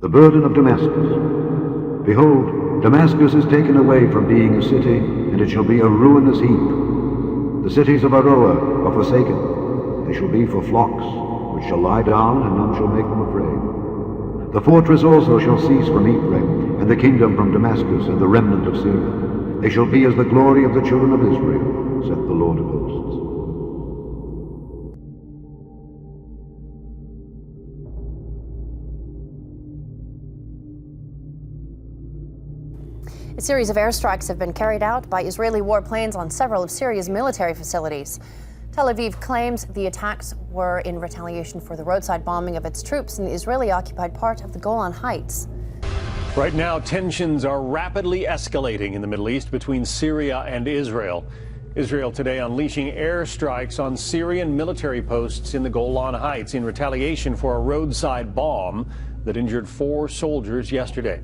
The burden of Damascus. Behold, Damascus is taken away from being a city, and it shall be a ruinous heap. The cities of Aroer are forsaken. They shall be for flocks, which shall lie down, and none shall make them afraid. The fortress also shall cease from Ephraim, and the kingdom from Damascus, and the remnant of Syria. They shall be as the glory of the children of Israel, saith the Lord of hosts. A series of airstrikes have been carried out by Israeli warplanes on several of Syria's military facilities. Tel Aviv claims the attacks were in retaliation for the roadside bombing of its troops in the Israeli-occupied part of the Golan Heights. Right now, tensions are rapidly escalating in the Middle East between Syria and Israel. Israel today unleashing airstrikes on Syrian military posts in the Golan Heights in retaliation for a roadside bomb that injured 4 soldiers yesterday.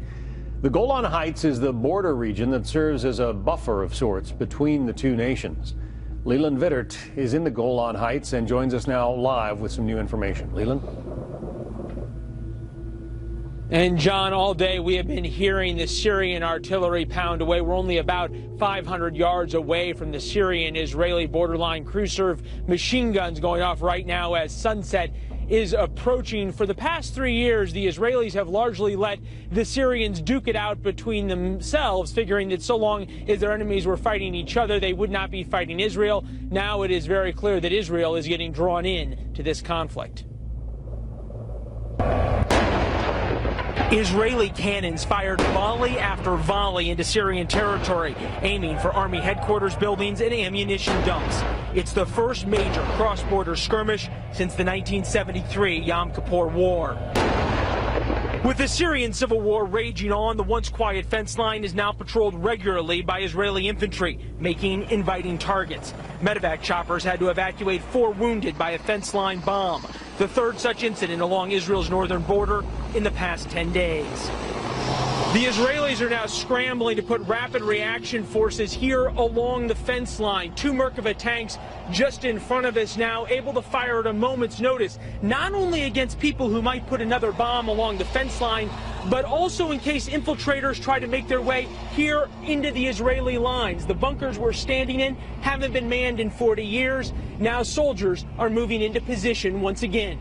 The Golan Heights is the border region that serves as a buffer of sorts between the two nations. Leland Vittert is in the Golan Heights and joins us now live with some new information. Leland? And John, all day we have been hearing the Syrian artillery pound away. We're only about 500 yards away from the Syrian-Israeli borderline. Crew-served machine guns going off right now as sunset is approaching. For the past 3 years, the Israelis have largely let the Syrians duke it out between themselves, figuring that so long as their enemies were fighting each other, they would not be fighting Israel. Now it is very clear that Israel is getting drawn in to this conflict. Israeli cannons fired volley after volley into Syrian territory, aiming for army headquarters buildings and ammunition dumps. It's the first major cross-border skirmish since the 1973 Yom Kippur War. With the Syrian civil war raging on, the once quiet fence line is now patrolled regularly by Israeli infantry, making inviting targets. Medevac choppers had to evacuate 4 wounded by a fence line bomb, the 3rd such incident along Israel's northern border in the past 10 days. The Israelis are now scrambling to put rapid reaction forces here along the fence line. 2 Merkava tanks just in front of us now, able to fire at a moment's notice, not only against people who might put another bomb along the fence line, but also in case infiltrators try to make their way here into the Israeli lines. The bunkers we're standing in haven't been manned in 40 years. Now soldiers are moving into position once again.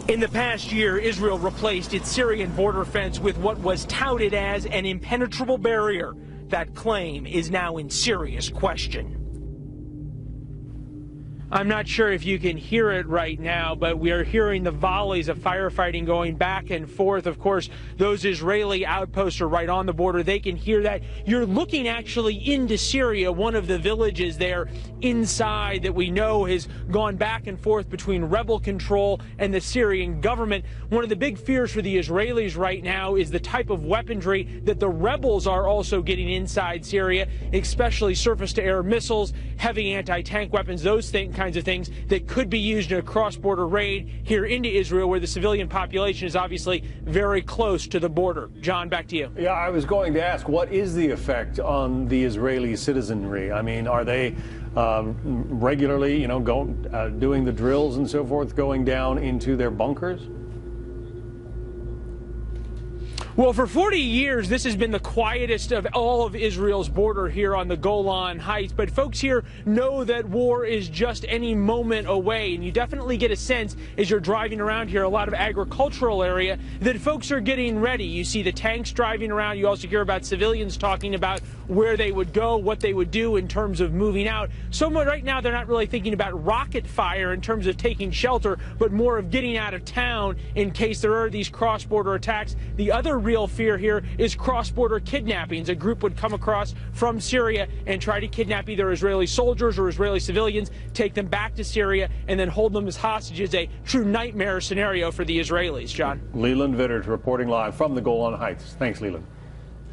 In the past year, Israel replaced its Syrian border fence with what was touted as an impenetrable barrier. That claim is now in serious question. I'm not sure if you can hear it right now, but we are hearing the volleys of firefighting going back and forth. Of course, those Israeli outposts are right on the border. They can hear that. You're looking actually into Syria, one of the villages there inside that we know has gone back and forth between rebel control and the Syrian government. One of the big fears for the Israelis right now is the type of weaponry that the rebels are also getting inside Syria, especially surface-to-air missiles, heavy anti-tank weapons, those kinds of things that could be used in a cross-border raid here into Israel, where the civilian population is obviously very close to the border. John, back to you. Yeah, I was going to ask, what is the effect on the Israeli citizenry? I mean, are they regularly, doing the drills and so forth, going down into their bunkers? Well, for 40 years, this has been the quietest of all of Israel's border here on the Golan Heights. But folks here know that war is just any moment away. And you definitely get a sense as you're driving around here, a lot of agricultural area, that folks are getting ready. You see the tanks driving around. You also hear about civilians talking about where they would go, what they would do in terms of moving out. So right now, they're not really thinking about rocket fire in terms of taking shelter, but more of getting out of town in case there are these cross-border attacks. The other real fear here is cross-border kidnappings. A group would come across from Syria and try to kidnap either Israeli soldiers or Israeli civilians, take them back to Syria, and then hold them as hostages. A true nightmare scenario for the Israelis. John? Leland Vittert reporting live from the Golan Heights. Thanks, Leland.